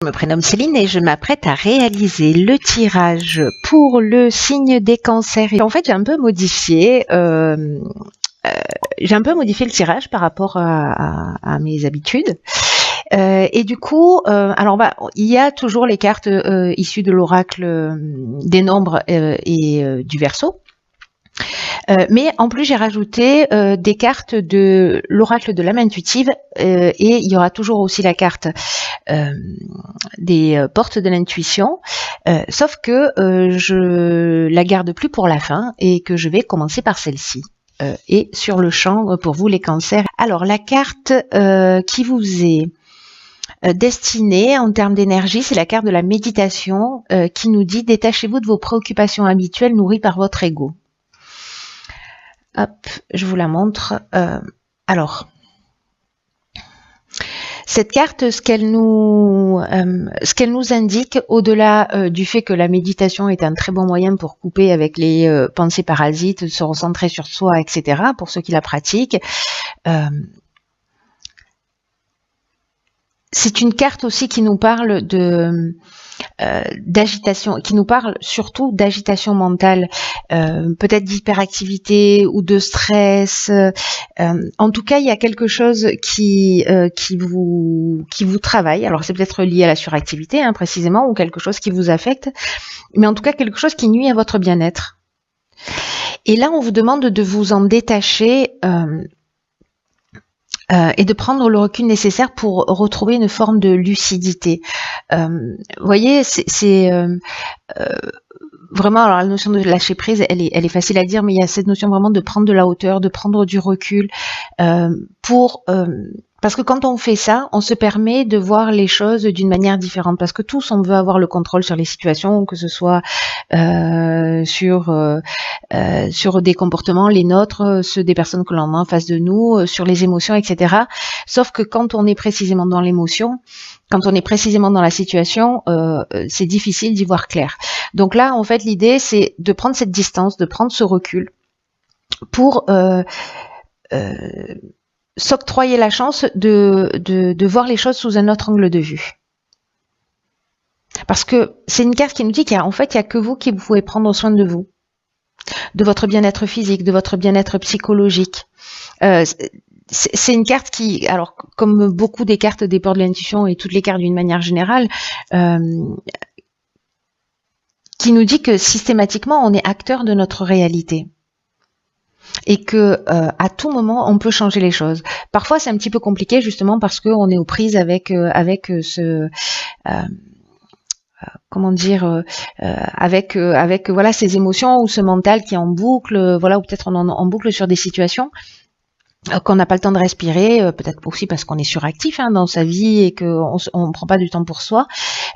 Je me prénomme Céline et je m'apprête à réaliser le tirage pour le signe des cancers. Et en fait, j'ai un peu modifié le tirage par rapport à mes habitudes. Et du coup, il y a toujours les cartes issues de l'oracle des nombres et du Verseau. Mais en plus, j'ai rajouté des cartes de l'oracle de l'âme intuitive et il y aura toujours aussi la carte des portes de l'intuition, sauf que je la garde plus pour la fin et que je vais commencer par celle-ci. Et sur le champ, pour vous les cancers. Alors, la carte qui vous est destinée en termes d'énergie, c'est la carte de la méditation qui nous dit « Détachez-vous de vos préoccupations habituelles nourries par votre ego ». Hop, je vous la montre. Alors, cette carte, ce qu'elle nous indique, au-delà du fait que la méditation est un très bon moyen pour couper avec les pensées parasites, se recentrer sur soi, etc., pour ceux qui la pratiquent, c'est une carte aussi qui nous parle d'agitation, qui nous parle surtout d'agitation mentale, peut-être d'hyperactivité ou de stress. En tout cas, il y a quelque chose qui vous travaille. Alors, c'est peut-être lié à la suractivité, précisément, ou quelque chose qui vous affecte, mais en tout cas, quelque chose qui nuit à votre bien-être. Et là, on vous demande de vous en détacher et de prendre le recul nécessaire pour retrouver une forme de lucidité. Vous voyez, c'est vraiment, alors la notion de lâcher prise, elle est facile à dire, mais il y a cette notion vraiment de prendre de la hauteur, de prendre du recul, parce que quand on fait ça, on se permet de voir les choses d'une manière différente, parce que tous, on veut avoir le contrôle sur les situations, que ce soit sur des comportements, les nôtres, ceux des personnes que l'on a en face de nous, sur les émotions, etc. Sauf que quand on est précisément dans l'émotion, quand on est précisément dans la situation, c'est difficile d'y voir clair. Donc là, en fait, l'idée, c'est de prendre cette distance, de prendre ce recul pour s'octroyer la chance de voir les choses sous un autre angle de vue. Parce que c'est une carte qui nous dit qu'il y a que vous qui pouvez prendre soin de vous, de votre bien-être physique, de votre bien-être psychologique. C'est une carte qui, alors comme beaucoup des cartes des portes de l'intuition et toutes les cartes d'une manière générale, qui nous dit que systématiquement on est acteur de notre réalité et que à tout moment on peut changer les choses. Parfois c'est un petit peu compliqué justement parce qu'on est aux prises avec voilà ces émotions ou ce mental qui est en boucle, voilà, ou peut-être on en boucle sur des situations qu'on n'a pas le temps de respirer, peut-être aussi parce qu'on est suractif dans sa vie et qu'on ne prend pas du temps pour soi.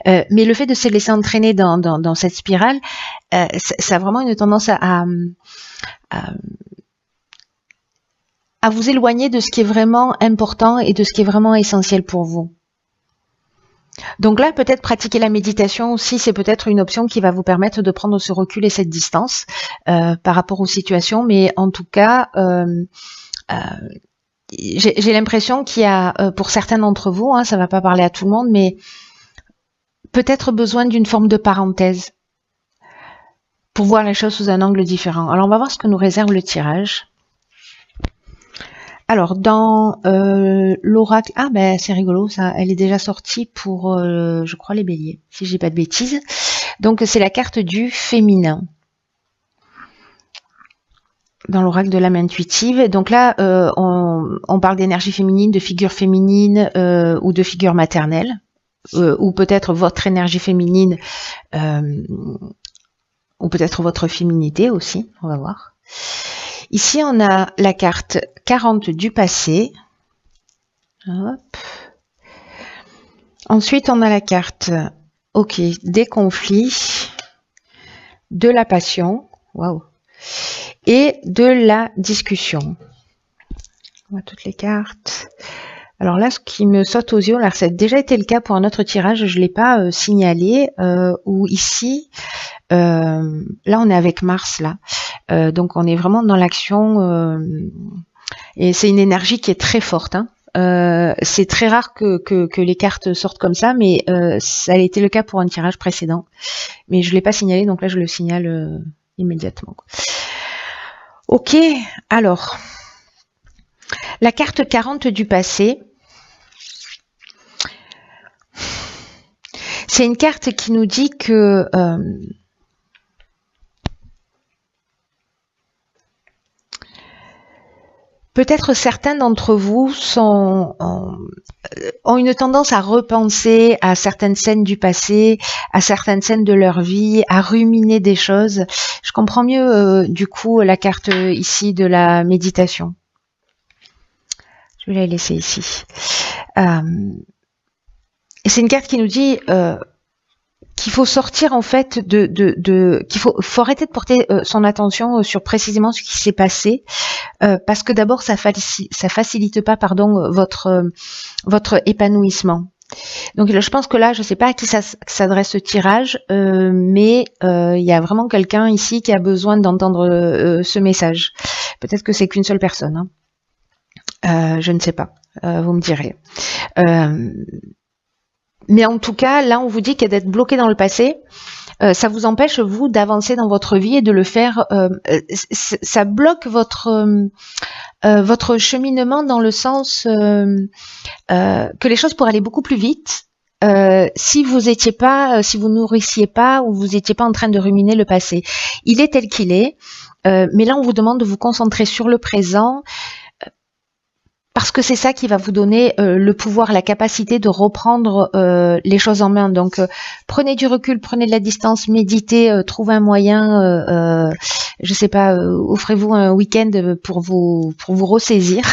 Mais le fait de se laisser entraîner dans cette spirale, ça a vraiment une tendance à vous éloigner de ce qui est vraiment important et de ce qui est vraiment essentiel pour vous. Donc là, peut-être pratiquer la méditation aussi, c'est peut-être une option qui va vous permettre de prendre ce recul et cette distance par rapport aux situations. Mais en tout cas, j'ai l'impression qu'il y a, pour certains d'entre vous, ça va pas parler à tout le monde, mais peut-être besoin d'une forme de parenthèse pour voir les choses sous un angle différent. Alors, on va voir ce que nous réserve le tirage. Alors, dans l'oracle... Ah, ben, c'est rigolo, ça. Elle est déjà sortie pour, je crois, les béliers, si j'ai pas de bêtises. Donc, c'est la carte du féminin dans l'oracle de l'âme intuitive. Donc là, on parle d'énergie féminine, de figure féminine ou de figure maternelle, ou peut-être votre énergie féminine, ou peut-être votre féminité aussi, on va voir. Ici, on a la carte 40 du passé. Hop. Ensuite, on a la carte des conflits, de la passion. Waouh. Et de la discussion. On voit toutes les cartes. Alors là, ce qui me saute aux yeux, là, ça a déjà été le cas pour un autre tirage, je ne l'ai pas signalé, où ici, là on est avec Mars, là. Donc on est vraiment dans l'action, et c'est une énergie qui est très forte. C'est très rare que les cartes sortent comme ça, mais ça a été le cas pour un tirage précédent. Mais je ne l'ai pas signalé, donc là je le signale immédiatement. Ok, alors, la carte 40 du passé. C'est une carte qui nous dit que peut-être certains d'entre vous ont une tendance à repenser à certaines scènes du passé, à certaines scènes de leur vie, à ruminer des choses. Je comprends mieux du coup la carte ici de la méditation. Je vais la laisser ici. Et c'est une carte qui nous dit qu'il faut sortir en fait qu'il faut arrêter de porter son attention sur précisément ce qui s'est passé, parce que d'abord ça facilite pas votre épanouissement. Donc je pense que là, je sais pas à qui s'adresse ce tirage, mais il y a vraiment quelqu'un ici qui a besoin d'entendre ce message. Peut-être que c'est qu'une seule personne, hein. Je ne sais pas, vous me direz. Mais en tout cas, là, on vous dit que d'être bloqué dans le passé, ça vous empêche, vous, d'avancer dans votre vie et de le faire. Ça bloque votre cheminement dans le sens que les choses pourraient aller beaucoup plus vite si vous nourrissiez pas ou vous étiez pas en train de ruminer le passé. Il est tel qu'il est, mais là, on vous demande de vous concentrer sur le présent. Parce que c'est ça qui va vous donner le pouvoir, la capacité de reprendre les choses en main. Donc, prenez du recul, prenez de la distance, méditez, trouvez un moyen, je sais pas, offrez-vous un week-end pour vous ressaisir,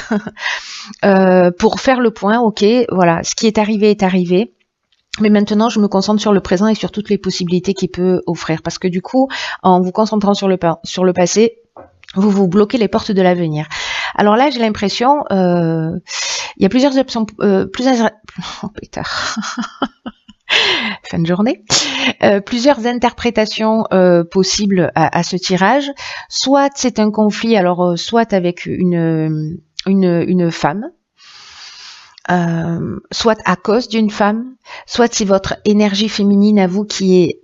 pour faire le point. Ok, voilà, ce qui est arrivé. Mais maintenant, je me concentre sur le présent et sur toutes les possibilités qu'il peut offrir. Parce que du coup, en vous concentrant sur le passé, vous bloquez les portes de l'avenir. Alors là, j'ai l'impression, il y a plusieurs options, fin de journée, plusieurs interprétations possibles à ce tirage. Soit c'est un conflit, alors soit avec une femme, soit à cause d'une femme, soit c'est votre énergie féminine à vous qui est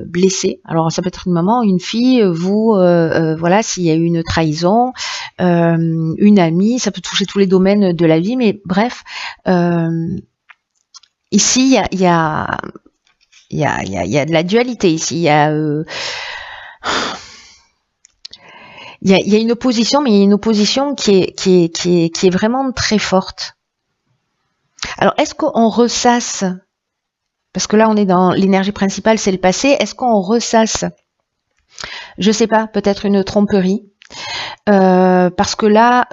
blessée. Alors ça peut être une maman, une fille, vous, voilà, s'il y a eu une trahison, une amie, ça peut toucher tous les domaines de la vie, mais bref, ici il y a de la dualité ici, il y a une opposition, mais il y a une opposition qui est vraiment très forte. Alors, est-ce qu'on ressasse, parce que là on est dans l'énergie principale, c'est le passé, est-ce qu'on ressasse, je sais pas, peut-être une tromperie, parce que là,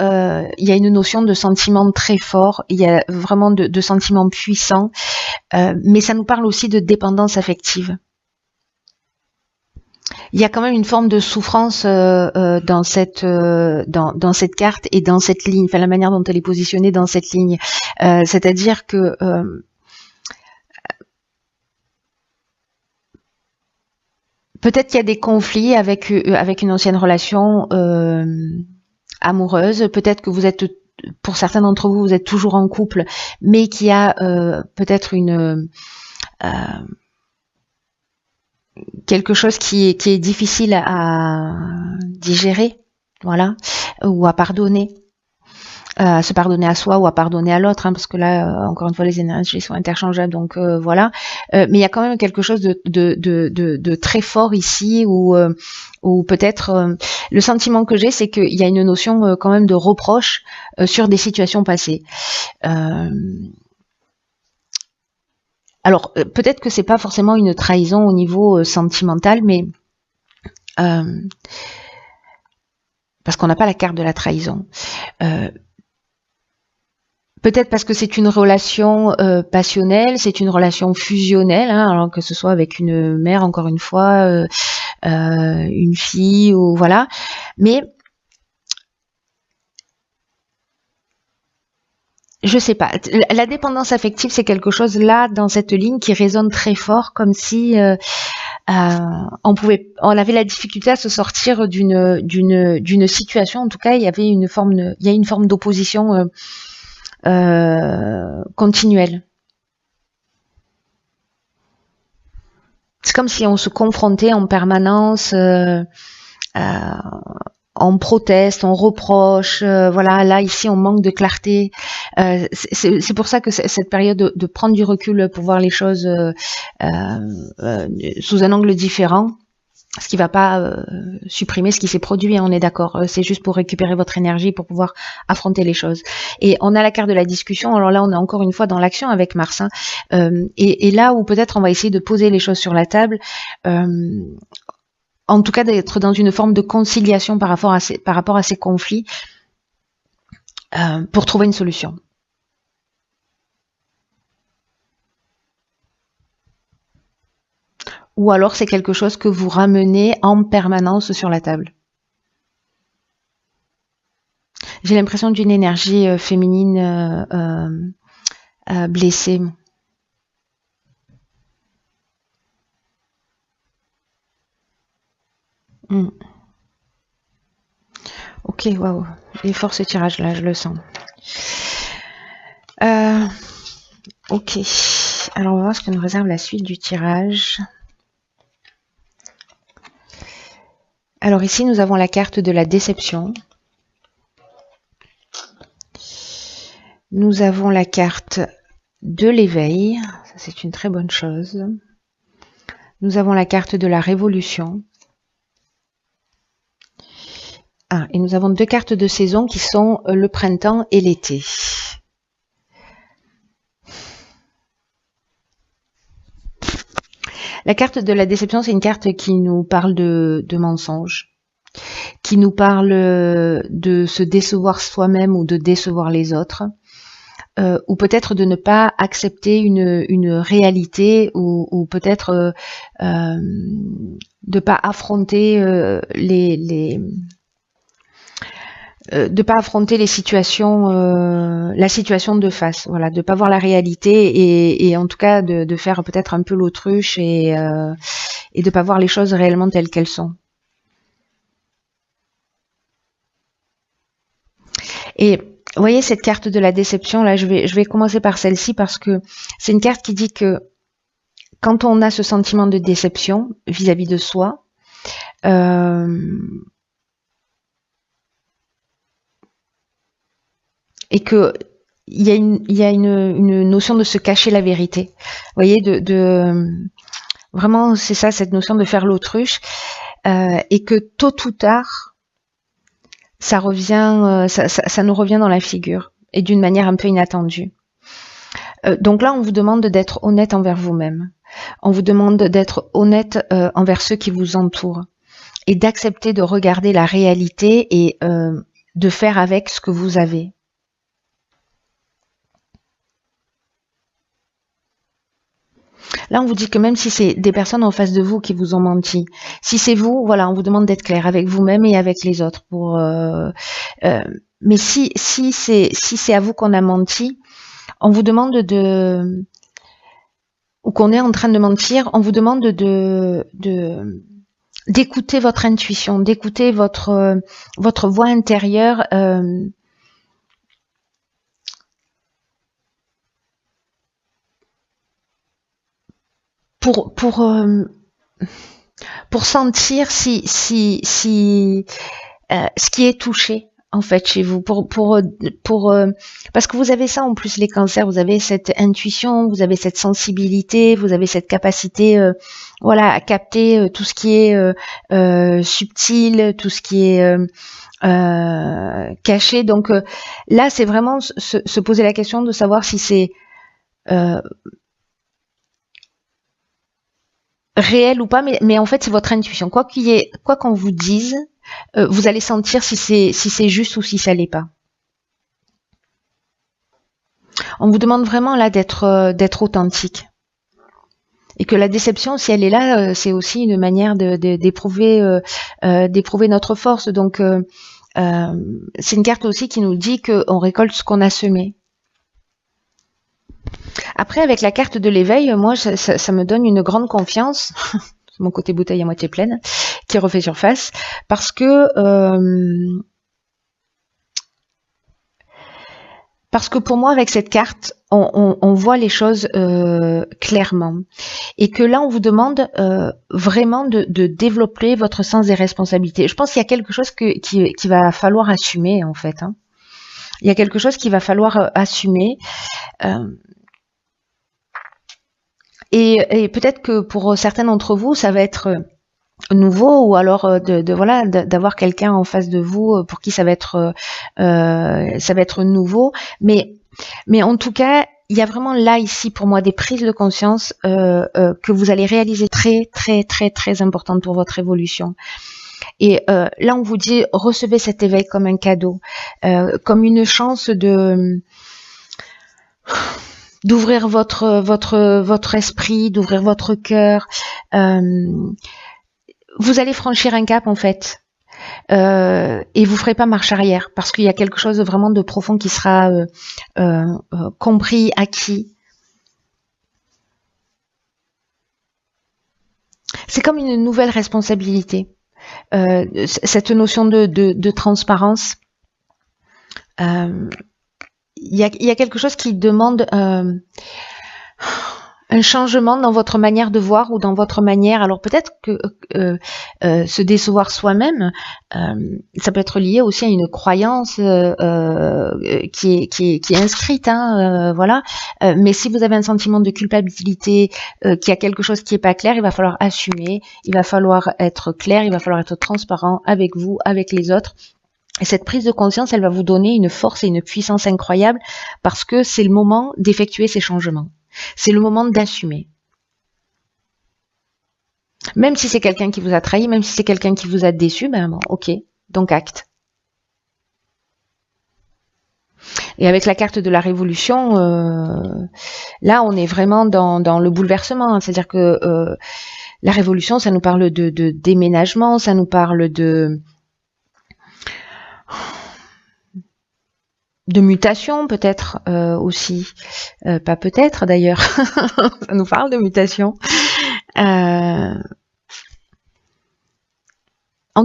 il y a une notion de sentiment très fort, il y a vraiment de sentiments puissants, mais ça nous parle aussi de dépendance affective. Il y a quand même une forme de souffrance dans cette carte et dans cette ligne, enfin la manière dont elle est positionnée dans cette ligne. C'est-à-dire que peut-être qu'il y a des conflits avec une ancienne relation amoureuse. Peut-être que vous êtes, pour certains d'entre vous, vous êtes toujours en couple, mais qu'il y a peut-être quelque chose qui est difficile à digérer, voilà, ou à pardonner, à se pardonner à soi ou à pardonner à l'autre, hein, parce que là, encore une fois, les énergies sont interchangeables, donc voilà. Mais il y a quand même quelque chose de très fort ici, où peut-être le sentiment que j'ai, c'est qu'il y a une notion quand même de reproche sur des situations passées. Alors, peut-être que c'est pas forcément une trahison au niveau sentimental, mais parce qu'on n'a pas la carte de la trahison. Peut-être parce que c'est une relation passionnelle, c'est une relation fusionnelle, hein, alors que ce soit avec une mère, encore une fois, une fille, ou voilà. Mais je sais pas. La dépendance affective, c'est quelque chose là dans cette ligne qui résonne très fort, comme si on avait la difficulté à se sortir d'une situation. En tout cas, il y a une forme d'opposition continuelle. C'est comme si on se confrontait en permanence, on proteste, on reproche, voilà, là ici on manque de clarté. C'est pour ça que cette période de prendre du recul pour voir les choses sous un angle différent, ce qui va pas supprimer ce qui s'est produit, hein, on est d'accord, c'est juste pour récupérer votre énergie pour pouvoir affronter les choses. Et on a la carte de la discussion, alors là on est encore une fois dans l'action avec Mars, hein, et là où peut-être on va essayer de poser les choses sur la table, en tout cas d'être dans une forme de conciliation par rapport à ces conflits pour trouver une solution. Ou alors c'est quelque chose que vous ramenez en permanence sur la table. J'ai l'impression d'une énergie féminine blessée. Ok, waouh, il est fort ce tirage là, je le sens. Ok, alors on va voir ce que nous réserve la suite du tirage. Alors ici nous avons la carte de la déception. Nous avons la carte de l'éveil, ça c'est une très bonne chose. Nous avons la carte de la révolution. Et nous avons deux cartes de saison qui sont le printemps et l'été. La carte de la déception, c'est une carte qui nous parle de mensonges, qui nous parle de se décevoir soi-même ou de décevoir les autres, ou peut-être de ne pas accepter une réalité, ou peut-être de pas affronter de pas affronter les situations, la situation de face, voilà, de pas voir la réalité et en tout cas de faire peut-être un peu l'autruche et de pas voir les choses réellement telles qu'elles sont. Et vous voyez cette carte de la déception là, je vais commencer par celle-ci parce que c'est une carte qui dit que quand on a ce sentiment de déception vis-à-vis de soi, et que il y a une notion de se cacher la vérité. Vous voyez, vraiment c'est ça, cette notion de faire l'autruche, et que tôt ou tard ça revient, ça nous revient dans la figure et d'une manière un peu inattendue. Donc là on vous demande d'être honnête envers vous-même. On vous demande d'être honnête envers ceux qui vous entourent et d'accepter de regarder la réalité et de faire avec ce que vous avez. Là, on vous dit que même si c'est des personnes en face de vous qui vous ont menti, si c'est vous, voilà, on vous demande d'être clair avec vous-même et avec les autres. Mais si c'est à vous qu'on a menti, on vous demande ou qu'on est en train de mentir, on vous demande d'écouter votre intuition, d'écouter votre voix intérieure. Pour sentir si ce qui est touché en fait chez vous, parce que vous avez ça en plus les cancers, vous avez cette intuition, vous avez cette sensibilité, vous avez cette capacité voilà à capter tout ce qui est subtil, tout ce qui est caché. Donc là c'est vraiment se poser la question de savoir si c'est réel ou pas, mais en fait c'est votre intuition. Quoi qu'on vous dise, vous allez sentir si c'est juste ou si ça l'est pas. On vous demande vraiment là d'être authentique. Et que la déception, si elle est là, c'est aussi une manière d'éprouver notre force. Donc c'est une carte aussi qui nous dit qu'on récolte ce qu'on a semé. Après, avec la carte de l'éveil, moi, ça me donne une grande confiance, mon côté bouteille à moitié pleine, qui refait surface, parce que Parce que pour moi, avec cette carte, on voit les choses clairement. Et que là, on vous demande vraiment de développer votre sens des responsabilités. Je pense qu'il y a quelque chose qui va falloir assumer, en fait. Hein. Il y a quelque chose qu'il va falloir assumer. Et peut-être que pour certains d'entre vous, ça va être nouveau, ou alors d'avoir quelqu'un en face de vous pour qui ça va être nouveau, mais en tout cas il y a vraiment là ici pour moi des prises de conscience que vous allez réaliser très très très très importantes pour votre évolution. Et là on vous dit recevez cet éveil comme un cadeau, comme une chance d'ouvrir votre esprit, d'ouvrir votre cœur. Vous allez franchir un cap en fait, et vous ferez pas marche arrière parce qu'il y a quelque chose vraiment de profond qui sera compris, acquis. C'est comme une nouvelle responsabilité, cette notion de transparence. Il y a quelque chose qui demande un changement dans votre manière de voir ou dans votre manière. Alors peut-être que se décevoir soi-même, ça peut être lié aussi à une croyance qui est inscrite, hein, voilà. Mais si vous avez un sentiment de culpabilité, qu'il y a quelque chose qui n'est pas clair, il va falloir assumer, il va falloir être clair, il va falloir être transparent avec vous, avec les autres. Et cette prise de conscience, elle va vous donner une force et une puissance incroyable parce que c'est le moment d'effectuer ces changements. C'est le moment d'assumer. Même si c'est quelqu'un qui vous a trahi, même si c'est quelqu'un qui vous a déçu, ben bon, ok, donc acte. Et avec la carte de la révolution, là on est vraiment dans le bouleversement. Hein. C'est-à-dire que la révolution, ça nous parle de déménagement, ça nous parle de mutation peut-être aussi, pas peut-être d'ailleurs, ça nous parle de mutation. En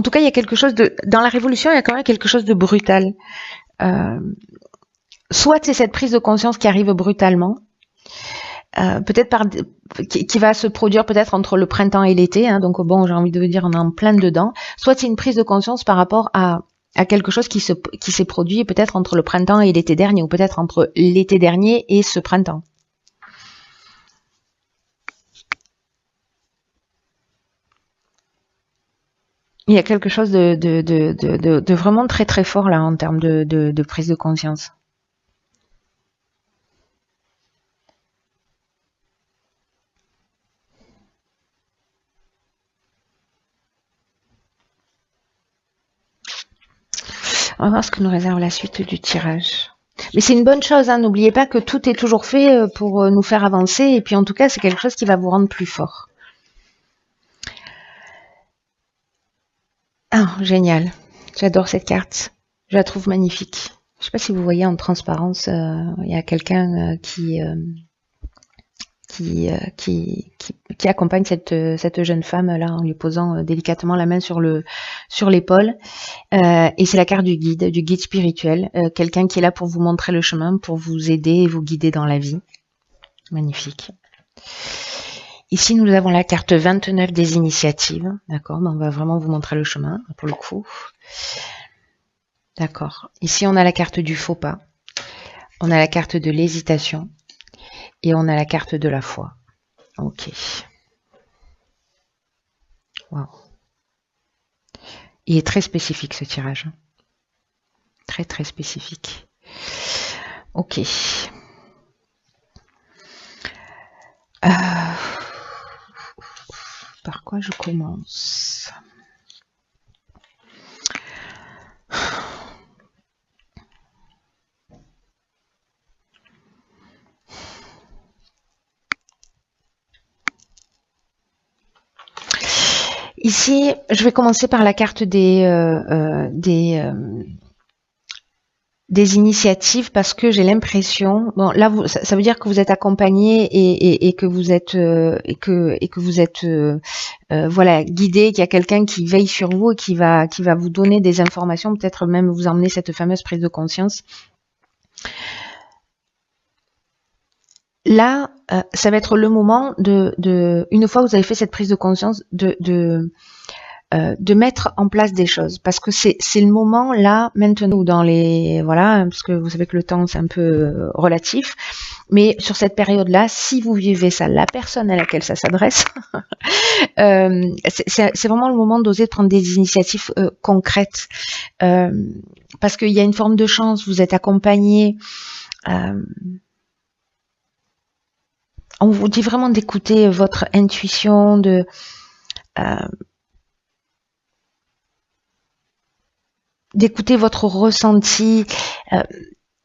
tout cas, il y a quelque chose dans la révolution, il y a quand même quelque chose de brutal. Soit c'est cette prise de conscience qui arrive brutalement, peut-être qui va se produire peut-être entre le printemps et l'été, hein, donc bon, j'ai envie de vous dire, on est en plein dedans. Soit c'est une prise de conscience par rapport à quelque chose qui s'est produit peut-être entre le printemps et l'été dernier, ou peut-être entre l'été dernier et ce printemps. Il y a quelque chose de vraiment très très fort là en termes de prise de conscience. On va voir ce que nous réserve la suite du tirage. Mais c'est une bonne chose, hein. N'oubliez pas que tout est toujours fait pour nous faire avancer, et puis en tout cas c'est quelque chose qui va vous rendre plus fort. Ah, génial. J'adore cette carte. Je la trouve magnifique. Je ne sais pas si vous voyez en transparence, il y a quelqu'un qui accompagne cette jeune femme là en lui posant délicatement la main sur l'épaule, et c'est la carte du guide spirituel, quelqu'un qui est là pour vous montrer le chemin, pour vous aider et vous guider dans la vie. Magnifique. Ici nous avons la carte 29 des initiatives, d'accord, on va vraiment vous montrer le chemin pour le coup. D'accord. Ici on a la carte du faux pas, on a la carte de l'hésitation, et on a la carte de la foi. Ok. Wow. Il est très spécifique ce tirage. Très très spécifique. Ok. Par quoi je commence ? Ici, je vais commencer par la carte des initiatives, parce que j'ai l'impression, bon là ça veut dire que vous êtes accompagné et que vous êtes voilà, guidé, qu'il y a quelqu'un qui veille sur vous et qui va vous donner des informations, peut-être même vous emmener cette fameuse prise de conscience. là, ça va être le moment une fois que vous avez fait cette prise de conscience, de mettre en place des choses, parce que c'est le moment là maintenant où dans les voilà, parce que vous savez que le temps c'est un peu relatif, mais sur cette période là, si vous vivez ça, la personne à laquelle ça s'adresse, c'est vraiment le moment d'oser prendre des initiatives concrètes, parce qu'il y a une forme de chance, vous êtes accompagné. On vous dit vraiment d'écouter votre intuition, d'écouter votre ressenti.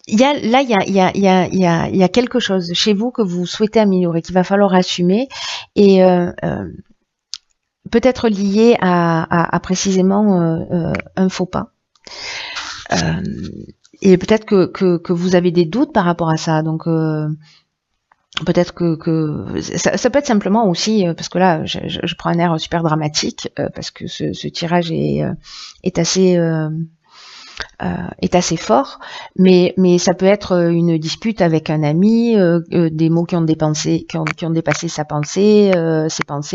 Il y a quelque chose chez vous que vous souhaitez améliorer, qu'il va falloir assumer, et peut-être lié à précisément un faux pas. Et peut-être que vous avez des doutes par rapport à ça, donc peut-être que ça peut être simplement aussi, parce que là je prends un air super dramatique, parce que ce tirage est assez fort, mais ça peut être une dispute avec un ami, des mots qui ont dépassé ses pensées,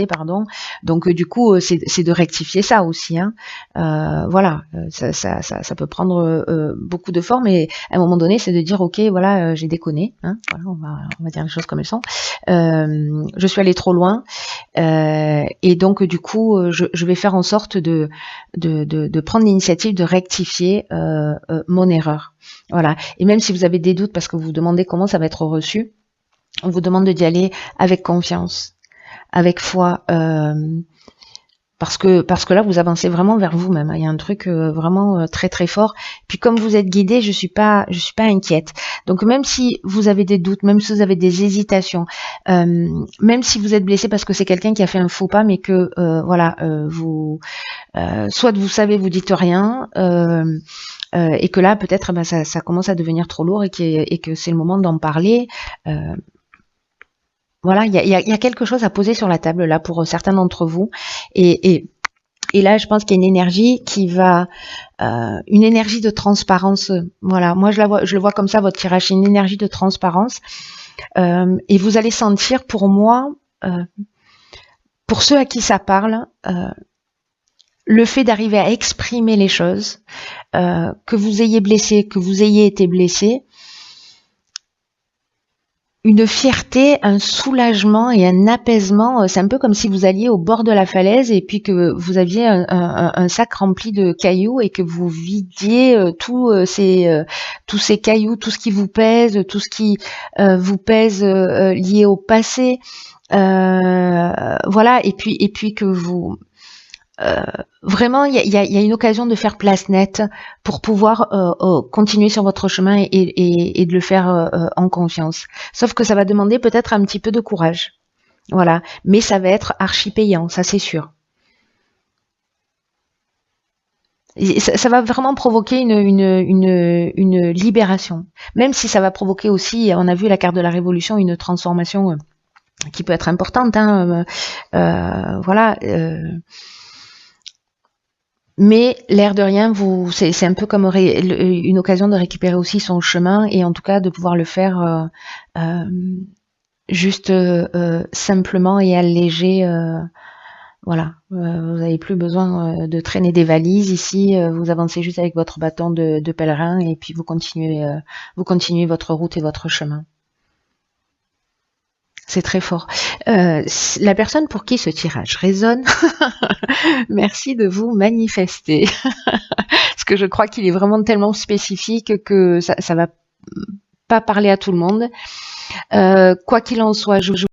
pardon. Donc du coup c'est de rectifier ça aussi, hein. Voilà, ça peut prendre beaucoup de formes, et à un moment donné c'est de dire ok, voilà, j'ai déconné, hein. Voilà, on va dire les choses comme elles sont. Je suis allée trop loin, et donc du coup je vais faire en sorte de prendre l'initiative de rectifier mon erreur. Voilà. Et même si vous avez des doutes parce que vous vous demandez comment ça va être reçu, on vous demande d'y aller avec confiance, avec foi, parce que là vous avancez vraiment vers vous-même. Il y a un truc vraiment très très fort. Puis comme vous êtes guidé, je suis pas inquiète. Donc même si vous avez des doutes, même si vous avez des hésitations, même si vous êtes blessé parce que c'est quelqu'un qui a fait un faux pas, mais que voilà, vous soit vous savez, vous dites rien, et que là peut-être ça commence à devenir trop lourd, et que c'est le moment d'en parler. Voilà, il y a quelque chose à poser sur la table là pour certains d'entre vous, et là je pense qu'il y a une énergie qui va, une énergie de transparence. Voilà, moi je le vois comme ça, votre tirage, c'est une énergie de transparence, et vous allez sentir, pour moi, pour ceux à qui ça parle, le fait d'arriver à exprimer les choses, que vous ayez blessé, que vous ayez été blessé, une fierté, un soulagement et un apaisement. C'est un peu comme si vous alliez au bord de la falaise et puis que vous aviez un sac rempli de cailloux et que vous vidiez tous ces cailloux, tout ce qui vous pèse, tout ce qui vous pèse lié au passé. Voilà, et puis que vous... vraiment, il y a une occasion de faire place nette pour pouvoir continuer sur votre chemin et de le faire en confiance. Sauf que ça va demander peut-être un petit peu de courage. Voilà, mais ça va être archi payant, ça c'est sûr. Et ça va vraiment provoquer une libération. Même si ça va provoquer aussi, on a vu la carte de la révolution, une transformation qui peut être importante, hein, voilà. Mais l'air de rien, c'est un peu comme une occasion de récupérer aussi son chemin, et en tout cas de pouvoir le faire juste simplement et allégé. Voilà, vous n'avez plus besoin de traîner des valises ici. Vous avancez juste avec votre bâton de pèlerin, et puis vous continuez votre route et votre chemin. C'est très fort. La personne pour qui ce tirage résonne, merci de vous manifester. Parce que je crois qu'il est vraiment tellement spécifique que ça va pas parler à tout le monde. Quoi qu'il en soit, je